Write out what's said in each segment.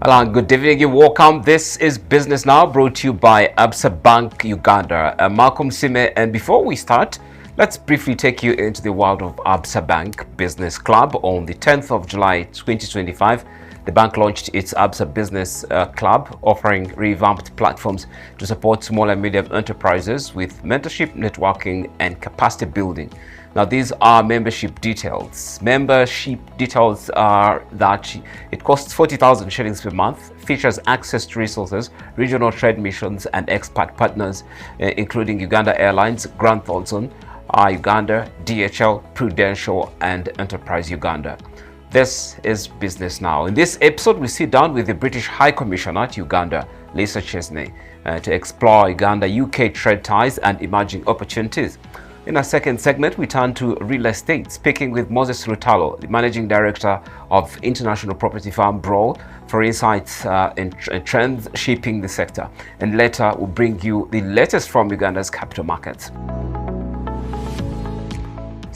Hello, good evening. You're welcome. This is Business Now, brought to you by Absa Bank Uganda. Malcolm Sime, and before we start, let's briefly take you into the world of Absa Bank Business Club. On the 10th of July 2025, the bank launched its Absa Business Club, offering revamped platforms to support small and medium enterprises with mentorship, networking, and capacity building. Now, these are membership details. Membership details are that it costs 40,000 shillings per month, features access to resources, regional trade missions, and expat partners, including Uganda Airlines, Grant Thornton, Uganda, DHL, Prudential, and Enterprise Uganda. This is Business Now. In this episode, we sit down with the British High Commissioner to Uganda, Lisa Chesney, to explore Uganda-UK trade ties and emerging opportunities. In our second segment, we turn to real estate, speaking with Moses Lutalo, the Managing Director of international property firm Broll, for insights in trends shaping the sector. And later, we'll bring you the latest from Uganda's capital markets.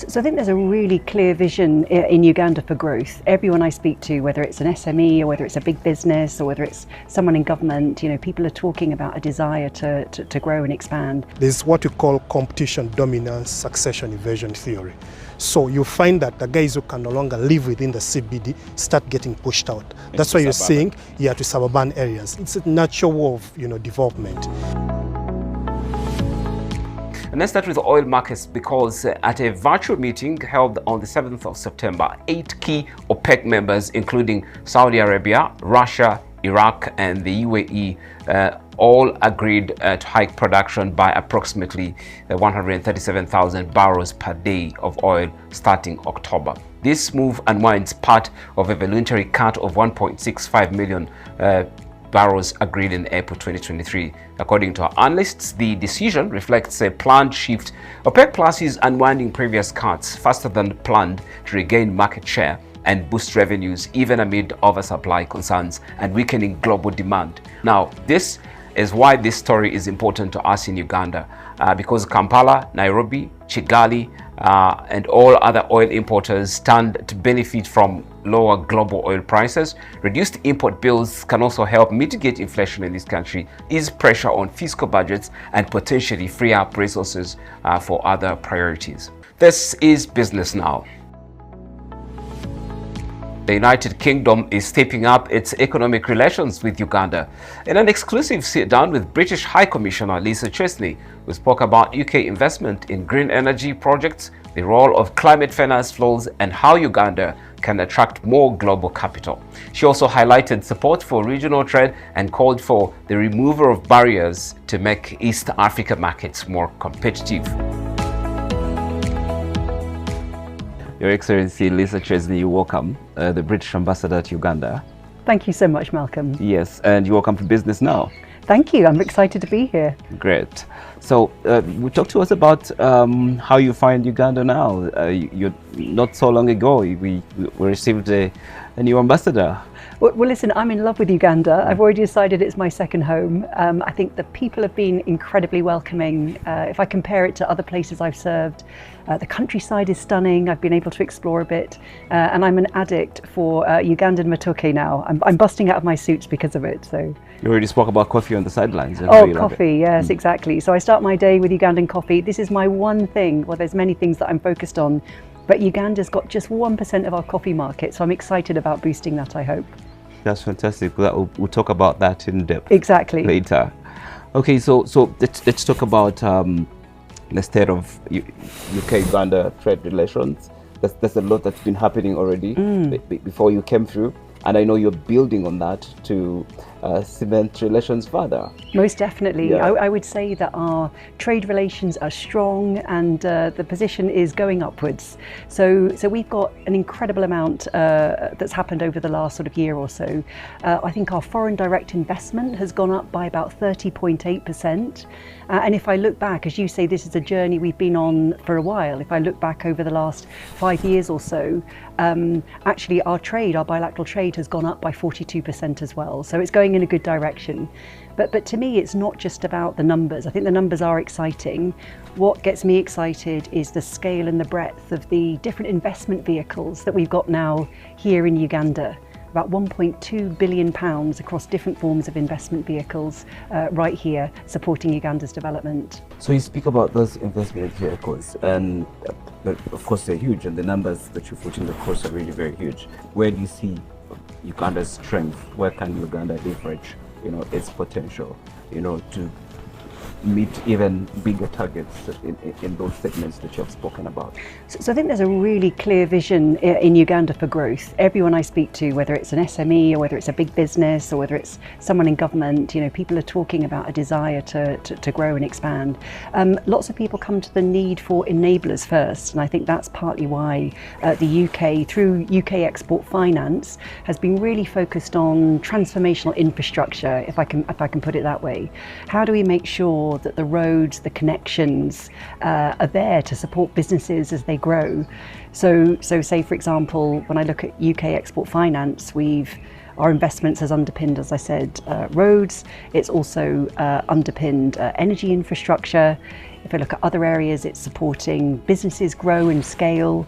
So I think there's a really clear vision in Uganda for growth. Everyone I speak to, whether it's an SME or whether it's a big business or whether it's someone in government, people are talking about a desire to grow and expand. There's what you call competition dominance succession evasion theory. So you find that the guys who can no longer live within the CBD start getting pushed out. That's why you're seeing to suburban areas. It's a natural way of development. And let's start with oil markets, because at a virtual meeting held on the 7th of September, 8 key OPEC members, including Saudi Arabia, Russia, Iraq, and the UAE, all agreed to hike production by approximately 137,000 barrels per day of oil starting October. This move unwinds part of a voluntary cut of 1.65 million barrels agreed in April 2023. According to our analysts, the decision reflects a planned shift. OPEC Plus is unwinding previous cuts faster than planned to regain market share and boost revenues, even amid oversupply concerns and weakening global demand. Now, this is why this story is important to us in Uganda, because Kampala, Nairobi, Kigali, and all other oil importers stand to benefit from lower global oil prices. Reduced import bills can also help mitigate inflation in this country, ease pressure on fiscal budgets, and potentially free up resources for other priorities. This is Business Now. The United Kingdom is stepping up its economic relations with Uganda. In an exclusive sit-down with British High Commissioner Lisa Chesney, we spoke about UK investment in green energy projects, the role of climate finance flows, and how Uganda can attract more global capital. She also highlighted support for regional trade and called for the removal of barriers to make East Africa markets more competitive. Your Excellency Lisa Chesney, you're welcome, the British Ambassador to Uganda. Thank you so much, Malcolm. Yes, and you're welcome to Business Now. Thank you, I'm excited to be here. Great. So, talk to us about how you find Uganda now. Not so long ago, we received a new ambassador. Well, listen, I'm in love with Uganda. I've already decided it's my second home. I think the people have been incredibly welcoming. If I compare it to other places I've served, the countryside is stunning. I've been able to explore a bit, and I'm an addict for Ugandan matoke now. I'm busting out of my suits because of it. So you already spoke about coffee on the sidelines. Oh, coffee, yes, exactly. So I start my day with Ugandan coffee. This is my one thing. Well, there's many things that I'm focused on, but Uganda's got just 1% of our coffee market, so I'm excited about boosting that, I hope. That's fantastic. We'll talk about that in depth. Exactly. Later. Okay, so let's talk about the state of UK-Uganda trade relations. There's a lot that's been happening already before you came through, and I know you're building on that to cement relations further. Most definitely. Yeah. I would say that our trade relations are strong, and the position is going upwards. So we've got an incredible amount that's happened over the last sort of year or so. I think our foreign direct investment has gone up by about 30.8%. And if I look back, as you say, this is a journey we've been on for a while. If I look back over the last 5 years or so, actually our bilateral trade has gone up by 42% as well. So it's going in a good direction. But to me, it's not just about the numbers. I think the numbers are exciting. What gets me excited is the scale and the breadth of the different investment vehicles that we've got now here in Uganda. about £1.2 billion across different forms of investment vehicles right here, supporting Uganda's development. So you speak about those investment vehicles, and of course they're huge, and the numbers that you're putting across are really very huge. Where do you see Uganda's strength? Where can Uganda leverage, its potential, to meet even bigger targets in those segments that you have spoken about? So I think there's a really clear vision in Uganda for growth. Everyone I speak to, whether it's an SME or whether it's a big business or whether it's someone in government, people are talking about a desire to grow and expand. Lots of people come to the need for enablers first, and I think that's partly why the UK, through UK Export Finance, has been really focused on transformational infrastructure, if I can put it that way. How do we make sure that the roads, the connections are there to support businesses as they grow? So say, for example, when I look at UK Export Finance, our investments has underpinned, as I said, roads. It's also underpinned energy infrastructure. If I look at other areas, it's supporting businesses grow and scale.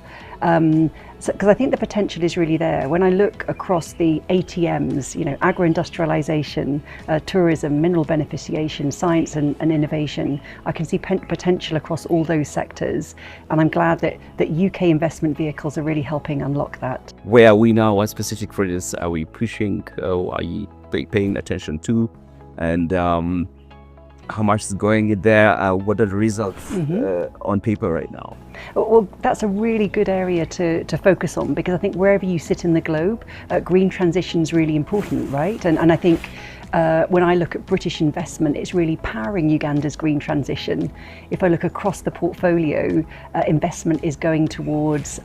Because I think the potential is really there. When I look across the ATMs, agro-industrialization, tourism, mineral beneficiation, science and innovation, I can see potential across all those sectors. And I'm glad that UK investment vehicles are really helping unlock that. Where are we now? What specific projects are we pushing? Are you paying attention to? And how much is going in there? What are the results on paper right now? Well, that's a really good area to focus on, because I think wherever you sit in the globe, green transition is really important, right? And I think when I look at British investment, it's really powering Uganda's green transition. If I look across the portfolio, investment is going towards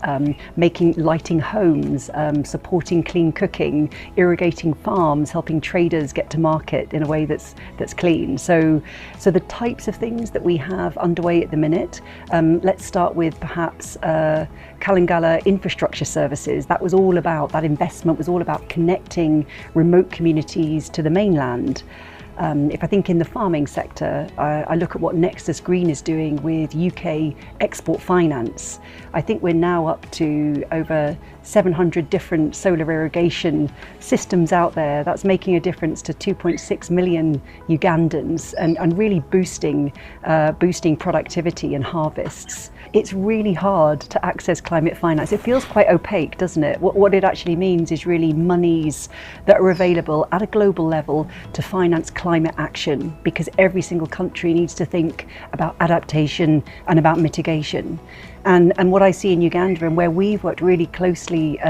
lighting homes, supporting clean cooking, irrigating farms, helping traders get to market in a way that's clean. So the types of things that we have underway at the minute, let's start with perhaps Kalangala infrastructure services. That investment was all about connecting remote communities to the mainland. If I think in the farming sector, I look at what Nexus Green is doing with UK Export Finance. I think we're now up to over 700 different solar irrigation systems out there. That's making a difference to 2.6 million Ugandans and really boosting productivity and harvests. It's really hard to access climate finance. It feels quite opaque, doesn't it? What it actually means is really monies that are available at a global level to finance climate action, because every single country needs to think about adaptation and about mitigation. And what I see in Uganda, and where we've worked really closely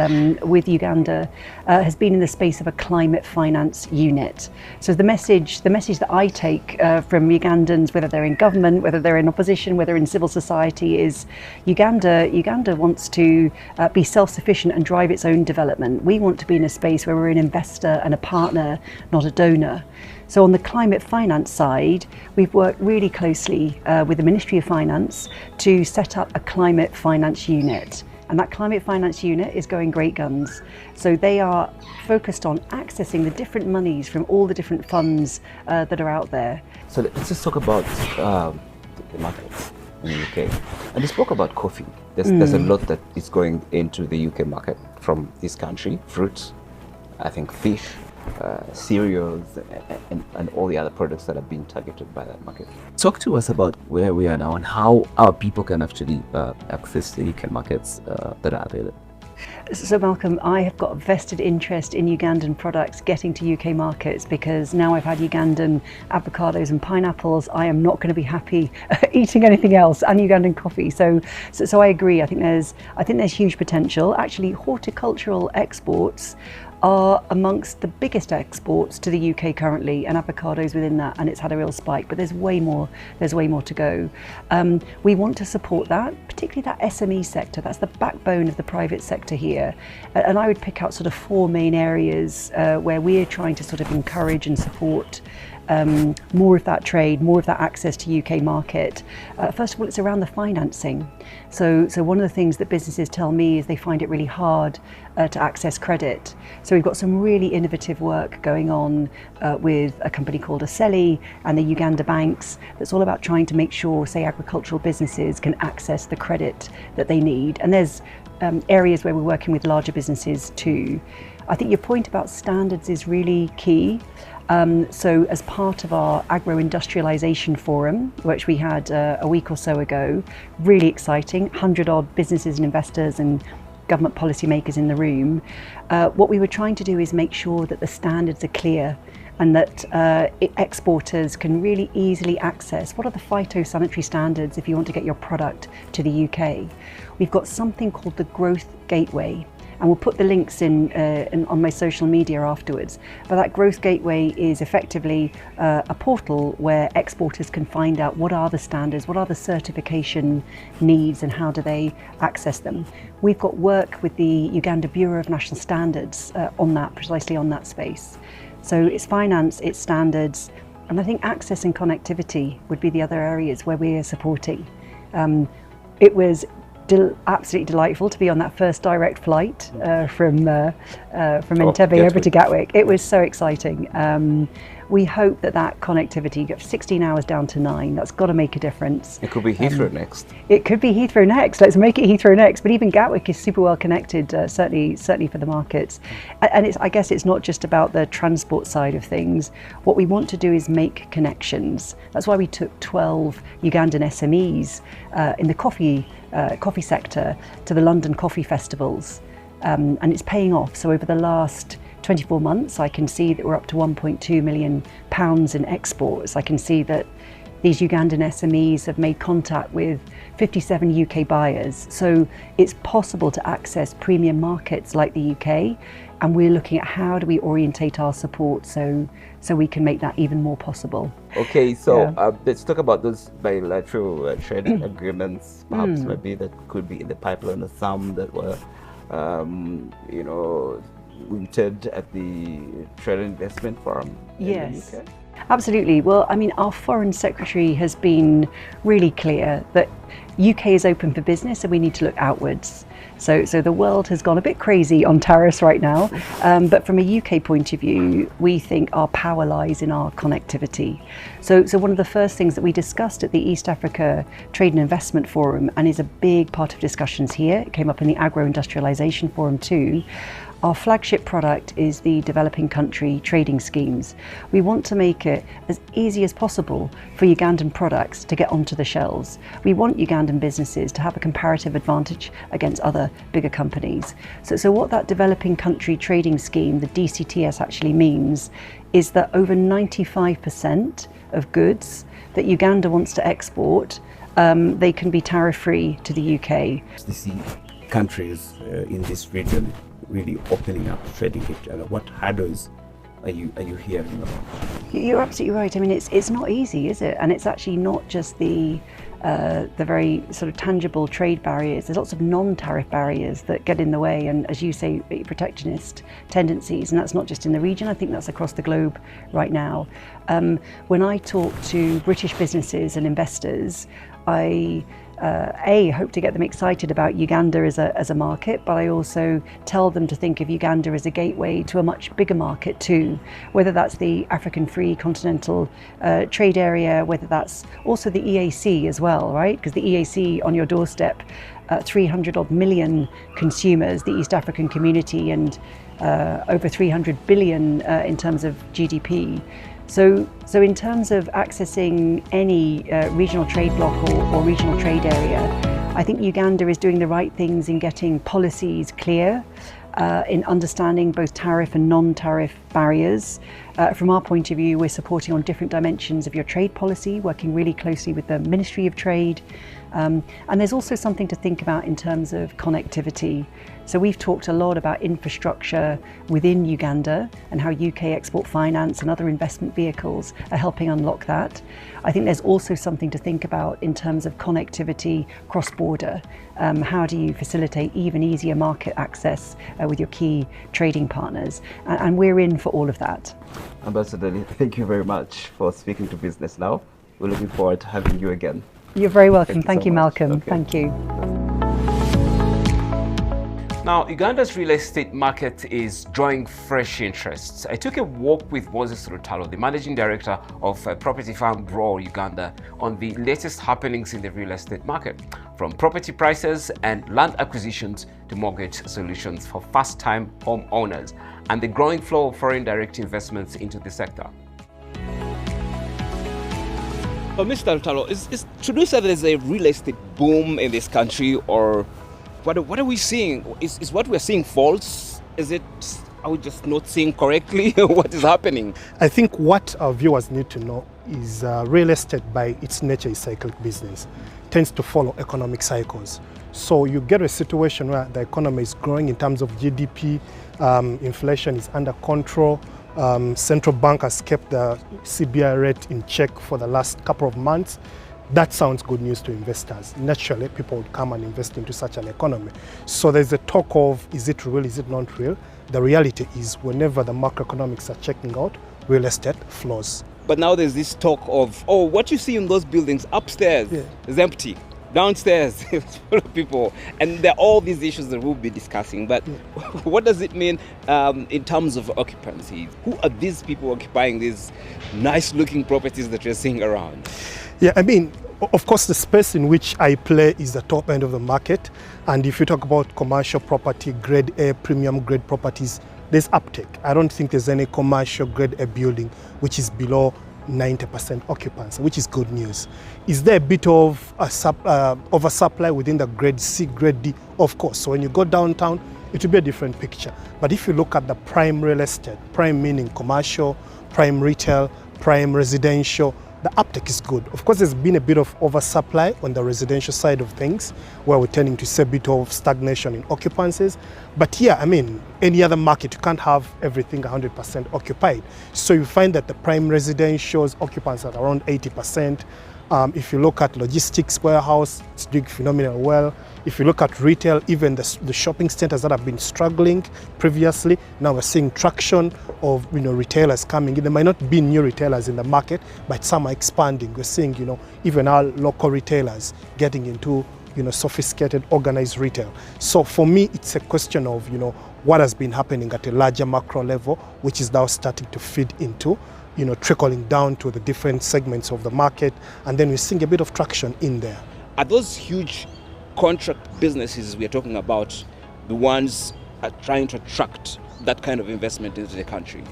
with Uganda, has been in the space of a climate finance unit. So the message that I take from Ugandans, whether they're in government, whether they're in opposition, whether in civil society, is Uganda wants to be self-sufficient and drive its own development. We want to be in a space where we're an investor and a partner, not a donor. So on the climate finance side, we've worked really closely with the Ministry of Finance to set up a climate finance unit. And that climate finance unit is going great guns. So they are focused on accessing the different monies from all the different funds that are out there. So let's just talk about the markets in the UK. And you spoke about coffee. There's a lot that is going into the UK market from this country: fruits, I think fish, cereals, and all the other products that are being targeted by that market. Talk to us about where we are now and how our people can actually access the UK markets that are available. So Malcolm, I have got a vested interest in Ugandan products getting to UK markets, because now I've had Ugandan avocados and pineapples, I am not going to be happy eating anything else, and Ugandan coffee. So I agree. I think there's huge potential. Actually, horticultural exports are amongst the biggest exports to the UK currently, and avocados within that, and it's had a real spike, but there's way more to go. We want to support that, particularly that SME sector. That's the backbone of the private sector here, and I would pick out sort of four main areas where we're trying to sort of encourage and support more of that trade, more of that access to UK market. First of all, it's around the financing. So one of the things that businesses tell me is they find it really hard to access credit. So we've got some really innovative work going on with a company called Aseli and the Uganda banks that's all about trying to make sure, say, agricultural businesses can access the credit that they need. And there's areas where we're working with larger businesses too. I think your point about standards is really key. So as part of our agro-industrialisation forum, which we had a week or so ago, really exciting, 100-odd businesses and investors and government policymakers in the room, what we were trying to do is make sure that the standards are clear and that exporters can really easily access what are the phytosanitary standards if you want to get your product to the UK. We've got something called the Growth Gateway, and we'll put the links in on my social media afterwards. But that Growth Gateway is effectively a portal where exporters can find out what are the standards, what are the certification needs, and how do they access them. We've got work with the Uganda Bureau of National Standards on that, precisely on that space. So it's finance, it's standards, and I think access and connectivity would be the other areas where we are supporting. It was absolutely delightful to be on that first direct flight from Entebbe over to Gatwick. It was so exciting. We hope that connectivity, 16 hours down to 9, that's got to make a difference. It could be Heathrow next. It could be Heathrow next. Let's make it Heathrow next. But even Gatwick is super well connected, certainly for the markets. And I guess it's not just about the transport side of things. What we want to do is make connections. That's why we took 12 Ugandan SMEs in the coffee sector to the London Coffee Festivals, and it's paying off. So over the last 24 months, I can see that we're up to £1.2 million in exports. I can see that these Ugandan SMEs have made contact with 57 UK buyers. So it's possible to access premium markets like the UK, and we're looking at how do we orientate our support so we can make that even more possible. Okay, so let's talk about those bilateral trade agreements, perhaps maybe that could be in the pipeline, or some that were, mooted at the Trade and Investment Forum in the UK. Absolutely. Well, I mean, our Foreign Secretary has been really clear that UK is open for business and we need to look outwards. So the world has gone a bit crazy on tariffs right now, but from a UK point of view, we think our power lies in our connectivity. So one of the first things that we discussed at the East Africa Trade and Investment Forum, and is a big part of discussions here, it came up in the Agro-Industrialisation Forum too, our flagship product is the developing country trading schemes. We want to make it as easy as possible for Ugandan products to get onto the shelves. We want Ugandan businesses to have a comparative advantage against other bigger companies. So what that developing country trading scheme, the DCTS, actually means is that over 95% of goods that Uganda wants to export, they can be tariff-free to the UK. We see countries in this region really opening up, trading each other. What hurdles are you hearing about? You're absolutely right. I mean, it's not easy, is it? And it's actually not just the very sort of tangible trade barriers. There's lots of non-tariff barriers that get in the way, and as you say, protectionist tendencies. And that's not just in the region. I think that's across the globe right now. When I talk to British businesses and investors, I hope to get them excited about Uganda as a market, but I also tell them to think of Uganda as a gateway to a much bigger market too, whether that's the African Free Continental Trade Area, whether that's also the EAC as well, right? Because the EAC on your doorstep, 300 odd million consumers, the East African community, and over 300 billion in terms of GDP. So in terms of accessing any regional trade bloc or regional trade area, I think Uganda is doing the right things in getting policies clear, in understanding both tariff and non-tariff barriers. From our point of view, we're supporting on different dimensions of your trade policy, working really closely with the Ministry of Trade. And there's also something to think about in terms of connectivity. So we've talked a lot about infrastructure within Uganda and how UK export finance and other investment vehicles are helping unlock that. I think there's also something to think about in terms of connectivity cross-border. How do you facilitate even easier market access with your key trading partners? And we're in for all of that. Ambassador Lee, thank you very much for speaking to Business Now. We're looking forward to having you again. You're very welcome. Thank you Thank so you, much. Malcolm. Okay. Thank you. Now, Uganda's real estate market is drawing fresh interests. I took a walk with Moses Lutalo, the Managing Director of property firm Broll Uganda, on the latest happenings in the real estate market, from property prices and land acquisitions to mortgage solutions for first-time homeowners, and the growing flow of foreign direct investments into the sector. So, Mr. Lutalo, should we say there's a real estate boom in this country, or what are we seeing? Is what we're seeing false? Are we just not seeing correctly what is happening? I think what our viewers need to know is real estate by its nature is cyclic business. It tends to follow economic cycles. So you get a situation where the economy is growing in terms of GDP, inflation is under control, central bank has kept the CBI rate in check for the last couple of months. That sounds good news to investors. Naturally, people would come and invest into such an economy. So there's a talk of, is it real, is it not real? The reality is, whenever the macroeconomics are checking out, real estate flows. But now there's this talk of, oh, what you see in those buildings upstairs is empty. Downstairs, it's full of people. And there are all these issues that we'll be discussing. But what does it mean in terms of occupancy? Who are these people occupying these nice-looking properties that you're seeing around? Yeah, I mean, of course, the space in which I play is the top end of the market. And if you talk about commercial property, grade A, premium grade properties, there's uptake. I don't think there's any commercial grade A building which is below 90% occupancy, which is good news. Is there a bit of oversupply within the grade C, grade D? Of course. So when you go downtown, it will be a different picture. But if you look at the prime real estate, prime meaning commercial, prime retail, prime residential, the uptake is good. Of course, there's been a bit of oversupply on the residential side of things, where we're tending to see a bit of stagnation in occupancies. But yeah, I mean, any other market, you can't have everything 100% occupied. So you find that the prime residentials occupancy at around 80%. If you look at logistics warehouse, it's doing phenomenally well. If you look at retail, even the shopping centers that have been struggling previously, now we're seeing traction of retailers coming in. There might not be new retailers in the market, but some are expanding. We're seeing even our local retailers getting into sophisticated organized retail. So for me, it's a question of what has been happening at a larger macro level, which is now starting to feed into trickling down to the different segments of the market, and then we're seeing a bit of traction in there. Are those huge contract businesses we're talking about the ones are trying to attract that kind of investment into the country?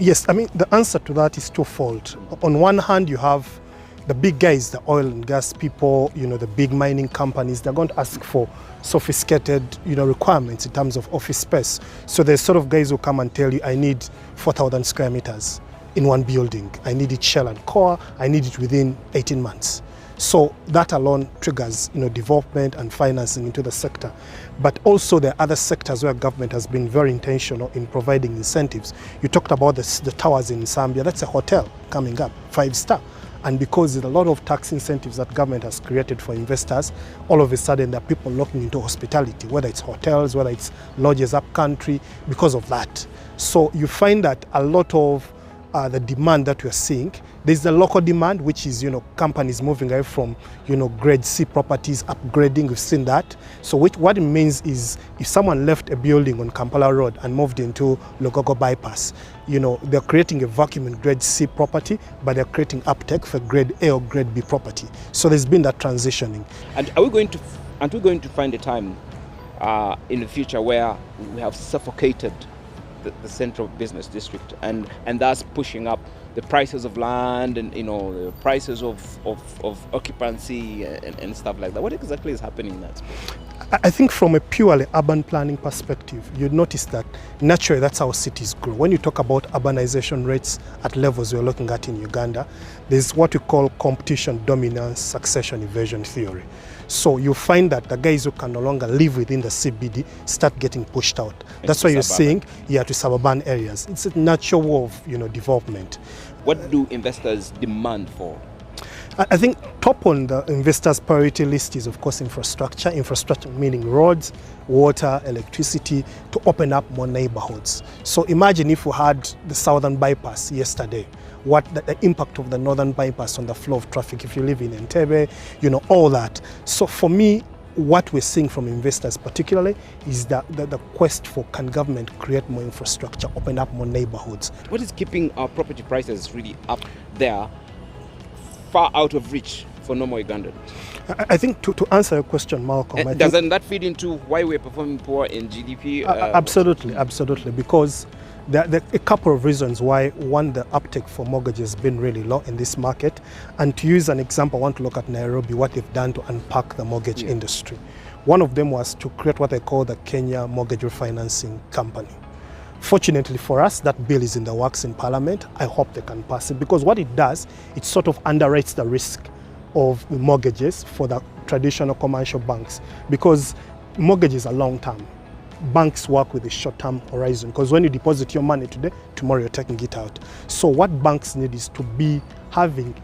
Yes, I mean, the answer to that is twofold. On one hand, you have the big guys, the oil and gas people, the big mining companies. They're going to ask for sophisticated, requirements in terms of office space. So there's sort of guys who come and tell you, I need 4,000 square meters in one building. I need it shell and core. I need it within 18 months. So that alone triggers, development and financing into the sector. But also there are other sectors where government has been very intentional in providing incentives. You talked about the towers in Zambia. That's a hotel coming up, 5-star. And because there's a lot of tax incentives that government has created for investors, all of a sudden there are people looking into hospitality, whether it's hotels, whether it's lodges up country, because of that. So you find that a lot of the demand that we're seeing, there's the local demand, which is companies moving away from grade C properties, upgrading. We've seen that. So what it means is, if someone left a building on Kampala Road and moved into Logogo bypass, they're creating a vacuum in grade C property, but they're creating uptake for grade A or grade B property. So there's been that transitioning. And aren't we going to find a time in the future where we have suffocated the central business district and thus pushing up the prices of land and the prices of occupancy and stuff like that? What exactly is happening in that space? I think from a purely urban planning perspective, you'd notice that naturally that's how cities grow. When you talk about urbanization rates at levels we're looking at in Uganda, there's what we call competition dominance succession evasion theory. So you find that the guys who can no longer live within the CBD start getting pushed out. That's why you're seeing to suburban areas. It's a natural way of development. What do investors demand for? I think top on the investors' priority list is, of course, infrastructure. Infrastructure meaning roads, water, electricity, to open up more neighborhoods. So imagine if we had the southern bypass yesterday, what the impact of the northern bypass on the flow of traffic if you live in Entebbe, all that. So for me, what we're seeing from investors particularly is that the quest for, can government create more infrastructure, open up more neighborhoods. What is keeping our property prices really up there, far out of reach for normal Ugandans? I think to answer your question, Malcolm, doesn't that feed into why we're performing poor in GDP? Absolutely, because there are a couple of reasons why. One, the uptake for mortgages has been really low in this market. And to use an example, I want to look at Nairobi, what they've done to unpack the mortgage industry. One of them was to create what they call the Kenya Mortgage Refinancing Company. Fortunately for us, that bill is in the works in Parliament. I hope they can pass it, because what it does, it sort of underwrites the risk of the mortgages for the traditional commercial banks, because mortgages are long term. Banks work with a short-term horizon, because when you deposit your money today, tomorrow you're taking it out. So what banks need is to be having,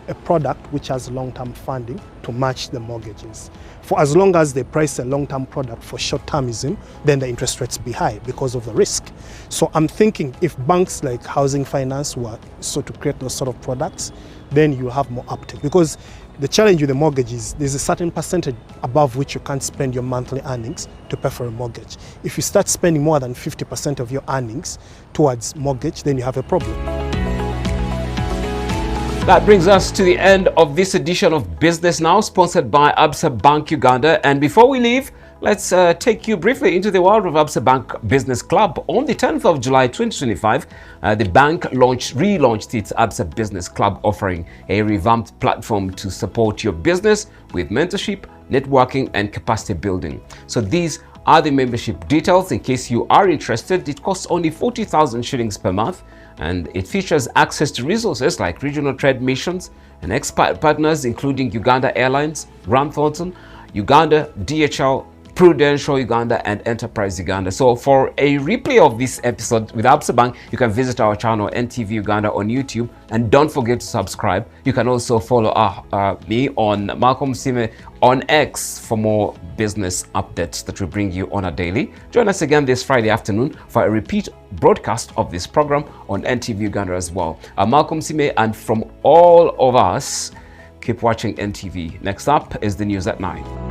a product which has long-term funding to match the mortgages. For as long as they price a long-term product for short-termism, then the interest rates be high because of the risk. So I'm thinking if banks like Housing Finance were so to create those sort of products, then you have more uptake. Because the challenge with the mortgage is there's a certain percentage above which you can't spend your monthly earnings to pay for a mortgage. If you start spending more than 50% of your earnings towards mortgage, then you have a problem. That brings us to the end of this edition of Business Now, sponsored by Absa Bank Uganda. And before we leave, let's take you briefly into the world of Absa Bank Business Club. On the 10th of July 2025, the bank relaunched its Absa Business Club, offering a revamped platform to support your business with mentorship, networking, and capacity building. So these are the membership details in case you are interested. It costs only 40,000 shillings per month, and it features access to resources like regional trade missions and expert partners including Uganda Airlines, Grant Thornton, Uganda, DHL, Prudential Uganda, and Enterprise Uganda. So for a replay of this episode with Absa Bank, you can visit our channel NTV Uganda on YouTube, and don't forget to subscribe. You can also follow me on Malcolm Sime on X for more business updates that we bring you on a daily. Join us again this Friday afternoon for a repeat broadcast of this program on NTV Uganda as well. I'm Malcolm Sime, and from all of us, keep watching NTV. Next up is the news at 9.